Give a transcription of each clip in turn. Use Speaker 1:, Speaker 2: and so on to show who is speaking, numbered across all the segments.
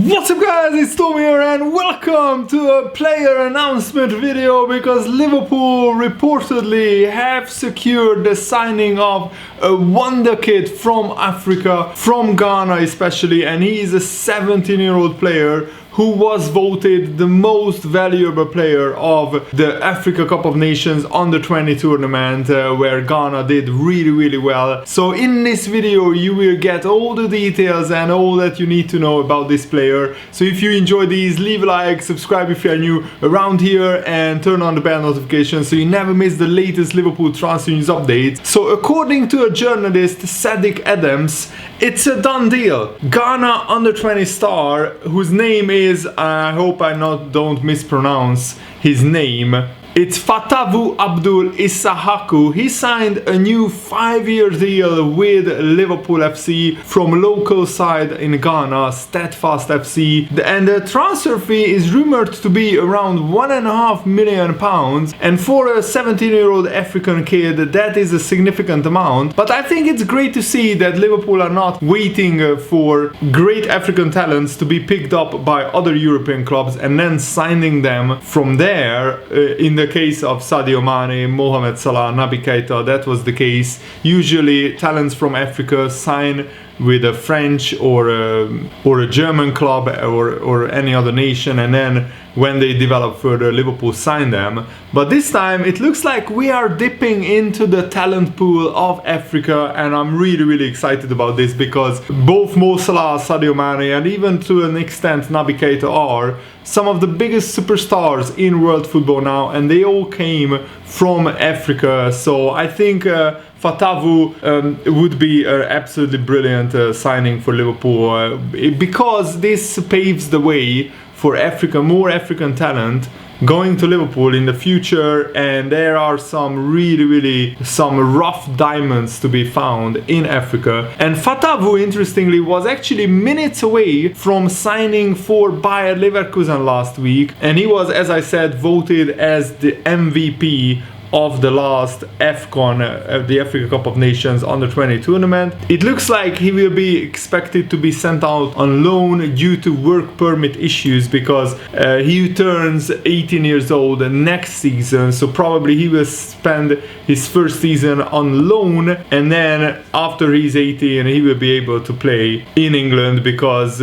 Speaker 1: What's up guys, it's Tom here and welcome to a player announcement video because Liverpool reportedly have secured the signing of a Wonderkid from Africa, from Ghana especially, and he is a 17-year-old player who was voted the most valuable player of the Africa Cup of Nations Under-20 tournament where Ghana did really well. So in this video you will get all the details and all that you need to know about this player. So if you enjoy these, leave a like, subscribe if you are new around here and turn on the bell notification so you never miss the latest Liverpool transfer news updates. So according to a journalist, Sadiq Adams, it's a done deal. Ghana Under-20 star, whose name is, I hope I don't mispronounce his name, it's Fatawu Issahaku. He signed a new 5-year deal with Liverpool FC from local side in Ghana, Steadfast FC. And the transfer fee is rumored to be around £1.5 million. And for a 17-year-old African kid, that is a significant amount. But I think it's great to see that Liverpool are not waiting for great African talents to be picked up by other European clubs and then signing them from there. In the case of Sadio Mane, Mohamed Salah, Naby Keita, that was the case. Usually talents from Africa sign with a French or a German club or any other nation, and then when they develop further, Liverpool sign them. But this time it looks like we are dipping into the talent pool of Africa, and I'm really excited about this because both Mo Salah, Sadio Mane, and even to an extent Naby Keita are some of the biggest superstars in world football now, and they all came from Africa. So I think Fatawu would be an absolutely brilliant signing for Liverpool because this paves the way for more African talent going to Liverpool in the future, and there are some some rough diamonds to be found in Africa. And Fatawu, interestingly, was actually minutes away from signing for Bayer Leverkusen last week, and he was, as I said, voted as the MVP of the last AFCON, the Africa Cup of Nations Under-20 tournament. It looks like he will be expected to be sent out on loan due to work permit issues because he turns 18 years old next season, so probably he will spend his first season on loan, and then after he's 18 he will be able to play in England because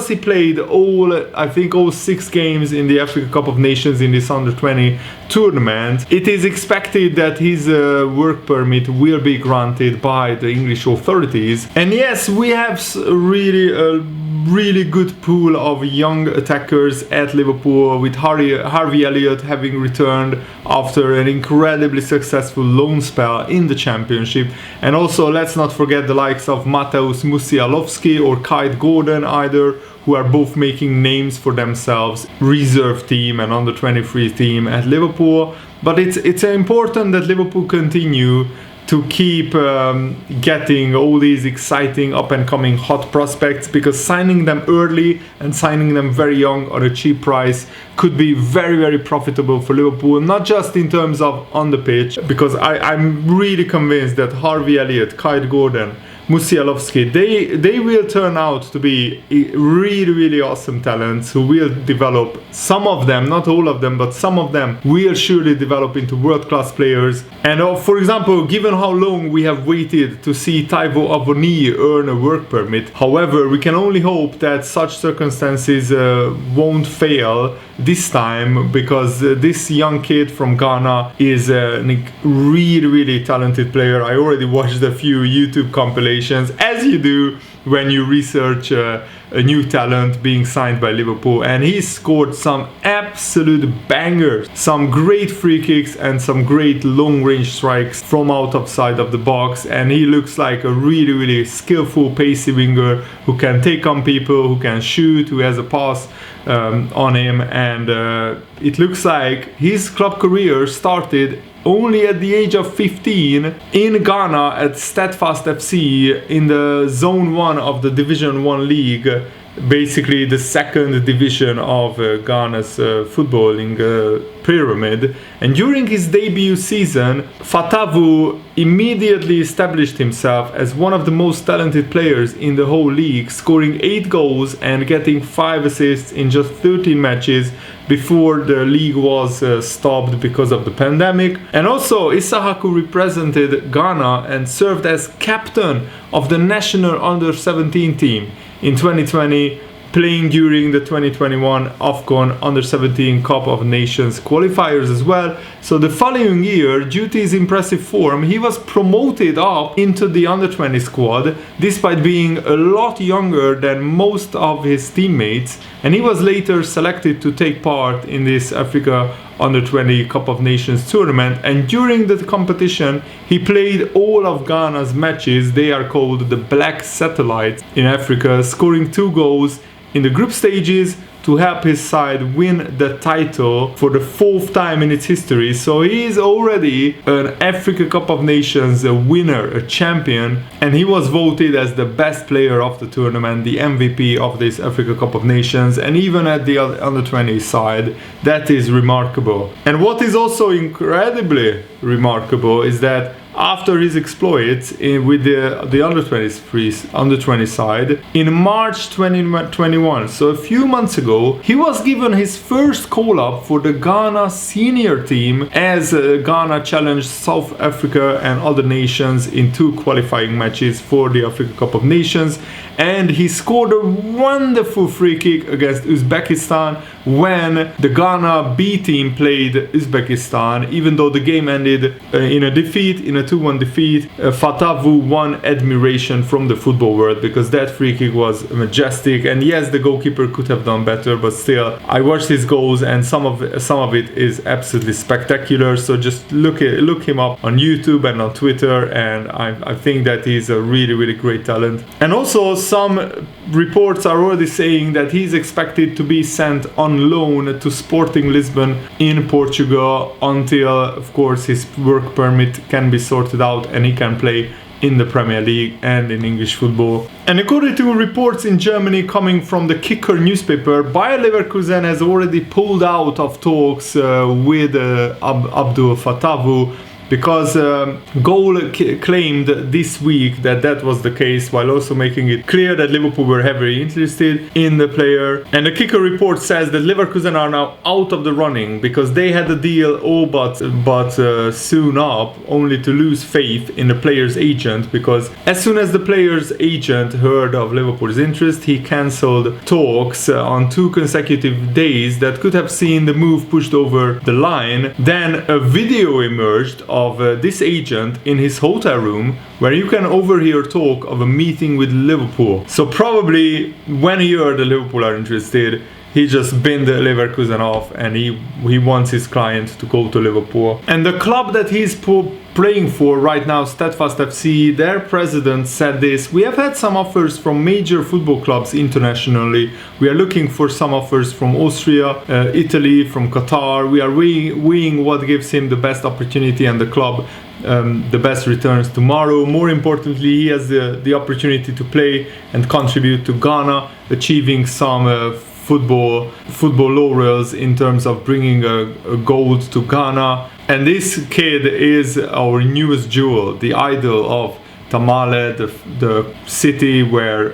Speaker 1: he played all 6 games in the Africa Cup of Nations in this Under-20 tournament. It is expected that his work permit will be granted by the English authorities. And yes, we have a really good pool of young attackers at Liverpool, with Harvey Elliott having returned after an incredibly successful loan spell in the Championship. And also let's not forget the likes of Mateusz Musialowski or Kyle Gordon either, who are both making names for themselves, reserve team and under-23 team at Liverpool. But it's important that Liverpool continue to keep getting all these exciting up-and-coming hot prospects, because signing them early and signing them very young on a cheap price could be very profitable for Liverpool, not just in terms of on the pitch, because I'm really convinced that Harvey Elliott, Kyle Gordon, Musialowski, they will turn out to be really awesome talents who will develop. Some of them, not all of them, but some of them will surely develop into world-class players. And for example, given how long we have waited to see Taiwo Awoniyi earn a work permit, however, we can only hope that such circumstances won't fail this time, because this young kid from Ghana is a really talented player. I already watched a few YouTube compilations, as you do when you research a new talent being signed by Liverpool, and he scored some absolute bangers, some great free kicks and some great long range strikes from outside of the box. And he looks like a really skillful, pacey winger who can take on people, who can shoot, who has a pass on him. And it looks like his club career started only at the age of 15 in Ghana at Steadfast FC in the Zone 1 of the Division 1 League basically the second division of Ghana's footballing pyramid. And during his debut season, Fatawu immediately established himself as one of the most talented players in the whole league, scoring 8 goals and getting 5 assists in just 13 matches before the league was stopped because of the pandemic. And also Issahaku represented Ghana and served as captain of the national under-17 team in 2020, playing during the 2021 AFCON Under-17 Cup of Nations qualifiers as well. So the following year, due to his impressive form, he was promoted up into the Under-20 squad, despite being a lot younger than most of his teammates, and he was later selected to take part in this Africa Under-20 Cup of Nations tournament. And during the competition, he played all of Ghana's matches. They are called the Black Satellites in Africa, scoring 2 goals in the group stages to help his side win the title for the 4th time in its history. So he is already an Africa Cup of Nations winner, a champion, and he was voted as the best player of the tournament, the MVP of this Africa Cup of Nations, and even at the under-20 side. That is remarkable. And what is also incredibly remarkable is that after his exploits with the under-20 side, in March 2021, so a few months ago, he was given his first call-up for the Ghana senior team as Ghana challenged South Africa and other nations in 2 qualifying matches for the Africa Cup of Nations. And he scored a wonderful free kick against Uzbekistan when the Ghana B team played Uzbekistan. Even though the game ended in a 2-1 defeat, Fatawu won admiration from the football world because that free kick was majestic. And yes, the goalkeeper could have done better, but still, I watched his goals and some of it is absolutely spectacular. So just look him up on YouTube and on Twitter, and I think that he's a really, really great talent. And also, some reports are already saying that he's expected to be sent on loan to Sporting Lisbon in Portugal until, of course, his work permit can be sorted out and he can play in the Premier League and in English football. And according to reports in Germany coming from the Kicker newspaper, Bayer Leverkusen has already pulled out of talks with Abdul Fatawu, because Goal claimed this week that was the case, while also making it clear that Liverpool were heavily interested in the player. And the Kicker report says that Leverkusen are now out of the running because they had the deal all but soon up, only to lose faith in the player's agent, because as soon as the player's agent heard of Liverpool's interest, he cancelled talks on 2 consecutive days that could have seen the move pushed over the line. Then a video emerged of this agent in his hotel room where you can overhear talk of a meeting with Liverpool. So probably when he heard that Liverpool are interested, he just binned Leverkusen off and he wants his client to go to Liverpool. And the club that he's playing for right now, Steadfast FC, their president said this: "We have had some offers from major football clubs internationally. We are looking for some offers from Austria, Italy, from Qatar. We are weighing what gives him the best opportunity and the club the best returns tomorrow. More importantly, he has the opportunity to play and contribute to Ghana, achieving some football laurels in terms of bringing a gold to Ghana." And this kid is our newest jewel, the idol of Tamale, the city where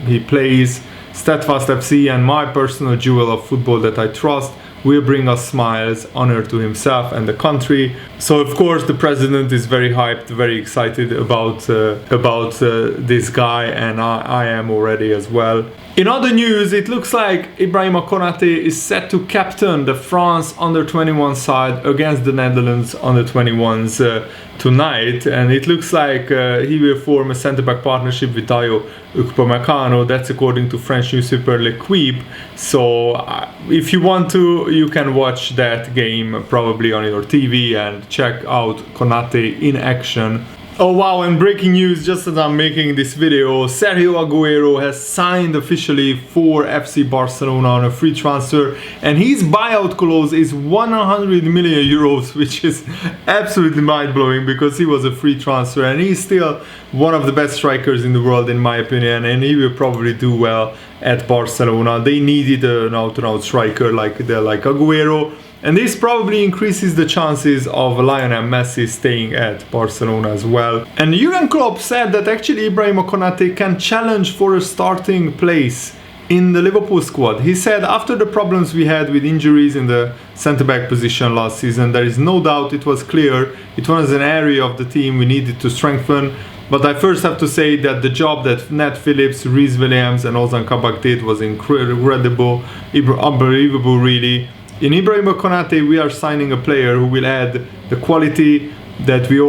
Speaker 1: he plays. Steadfast FC, and my personal jewel of football that I trust, will bring us smiles, honor to himself and the country. So of course the president is very hyped, very excited about this guy, and I am already as well. In other news, it looks like Ibrahima Konate is set to captain the France under-21 side against the Netherlands under-21s tonight, and it looks like he will form a centre-back partnership with Dayo Upamecano. That's according to French newspaper L'Equipe. So if you want to, you can watch that game probably on your TV and check out Konate in action Oh wow, and breaking news just as I'm making this video, Sergio Aguero has signed officially for FC Barcelona on a free transfer, and his buyout clause is 100 million euros, which is absolutely mind-blowing because he was a free transfer and he's still one of the best strikers in the world in my opinion, and he will probably do well at Barcelona. They needed an out-and-out striker like Aguero. And this probably increases the chances of Lionel Messi staying at Barcelona as well. And Jurgen Klopp said that actually Ibrahima Konate can challenge for a starting place in the Liverpool squad. He said after the problems we had with injuries in the centre-back position last season, there is no doubt it was clear it was an area of the team we needed to strengthen. But I first have to say that the job that Nat Phillips, Reece Williams and Ozan Kabak did was incredible, unbelievable really. In Ibrahima Konate, we are signing a player who will add the quality that we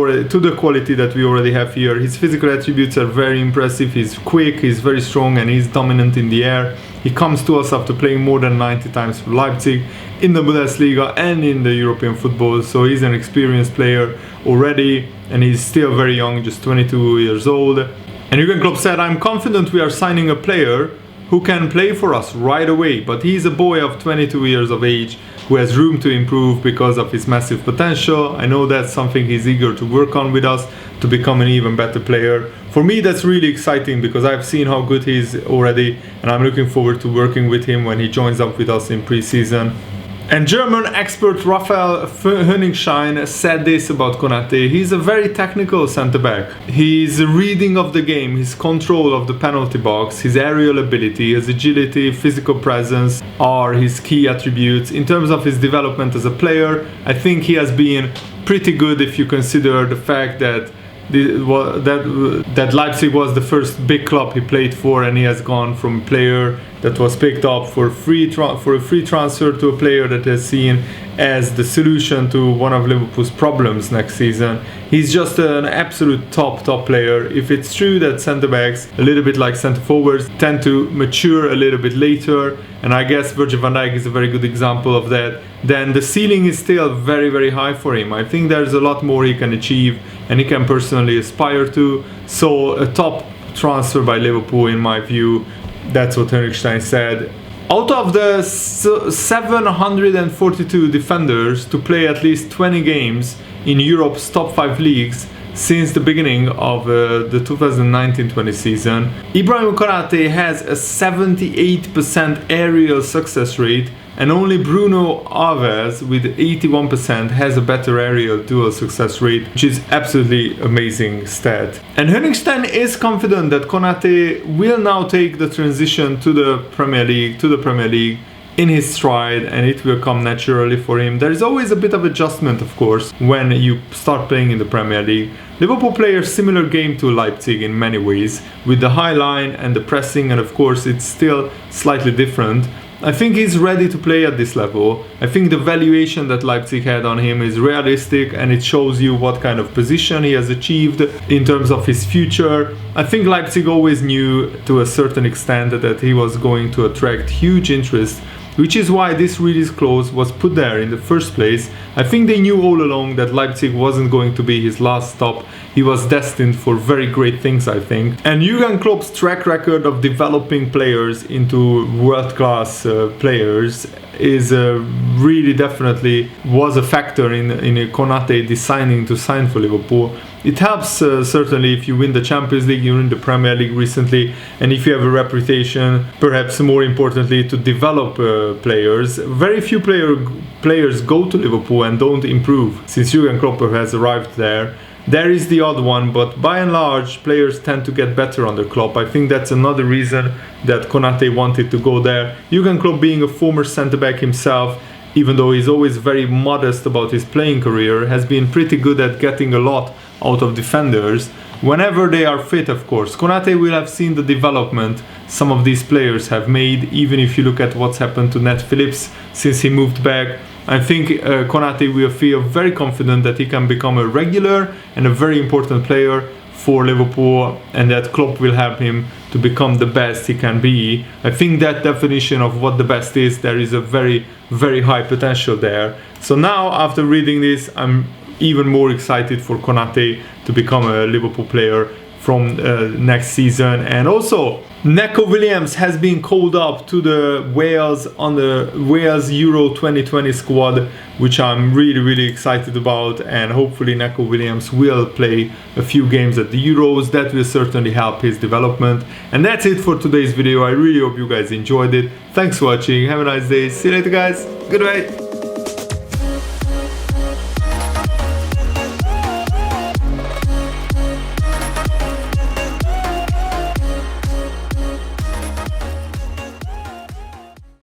Speaker 1: already have here. His physical attributes are very impressive. He's quick, he's very strong, and he's dominant in the air. He comes to us after playing more than 90 times for Leipzig in the Bundesliga and in the European football. So he's an experienced player already, and he's still very young, just 22 years old. And Jurgen Klopp said, "I'm confident we are signing a player who can play for us right away, but he's a boy of 22 years of age who has room to improve because of his massive potential. I know that's something he's eager to work on with us to become an even better player." For me, that's really exciting because I've seen how good he is already, and I'm looking forward to working with him when he joins up with us in pre-season. And German expert Raphael Honigstein said this about Konate: he's a very technical centre-back. His reading of the game, his control of the penalty box, his aerial ability, his agility, physical presence are his key attributes. In terms of his development as a player, I think he has been pretty good if you consider the fact that Leipzig was the first big club he played for, and he has gone from a player that was picked up for a free transfer to a player that has seen as the solution to one of Liverpool's problems next season. He's just an absolute top player. If it's true that centre-backs, a little bit like centre-forwards, tend to mature a little bit later, and I guess Virgil van Dijk is a very good example of that, then the ceiling is still very, very high for him. I think there's a lot more he can achieve and he can personally aspire to. So a top transfer by Liverpool in my view. That's what Honigstein said. Out of the 742 defenders to play at least 20 games in Europe's top 5 leagues since the beginning of the 2019-20 season, Ibrahima Konate has a 78% aerial success rate, and only Bruno Alves with 81% has a better aerial dual success rate, which is absolutely amazing stat. And Honigstein is confident that Konate will now take the transition to the Premier League in his stride, and it will come naturally for him. There is always a bit of adjustment, of course, when you start playing in the Premier League. Liverpool play a similar game to Leipzig in many ways, with the high line and the pressing, and of course it's still slightly different. I think he's ready to play at this level. I think the valuation that Leipzig had on him is realistic, and it shows you what kind of position he has achieved in terms of his future. I think Leipzig always knew to a certain extent that he was going to attract huge interest, which is why this release clause was put there in the first place. I think they knew all along that Leipzig wasn't going to be his last stop. He was destined for very great things, I think. And Jurgen Klopp's track record of developing players into world-class players is really definitely was a factor in Konate deciding to sign for Liverpool. It helps certainly if you win the Champions League, you win the Premier League recently, and if you have a reputation, perhaps more importantly, to develop players. Very few players go to Liverpool and don't improve since Jurgen Klopp has arrived there. There is the odd one, but by and large, players tend to get better under Klopp. I think that's another reason that Konate wanted to go there. Jurgen Klopp, being a former centre-back himself, even though he's always very modest about his playing career, has been pretty good at getting a lot out of defenders whenever they are fit, of course. Konate will have seen the development some of these players have made, even if you look at what's happened to Nat Phillips since he moved back. I think Konate will feel very confident that he can become a regular and a very important player for Liverpool, and that Klopp will help him to become the best he can be. I think that definition of what the best is, there is a very, very high potential there. So now, after reading this, I'm even more excited for Konate to become a Liverpool player from next season. And also Neco Williams has been called up to the Wales Euro 2020 squad, which I'm really excited about, and hopefully Neco Williams will play a few games at the Euros. That will certainly help his development. And that's it for today's video. I really hope you guys enjoyed it. Thanks for watching, have a nice day, see you later guys, goodbye.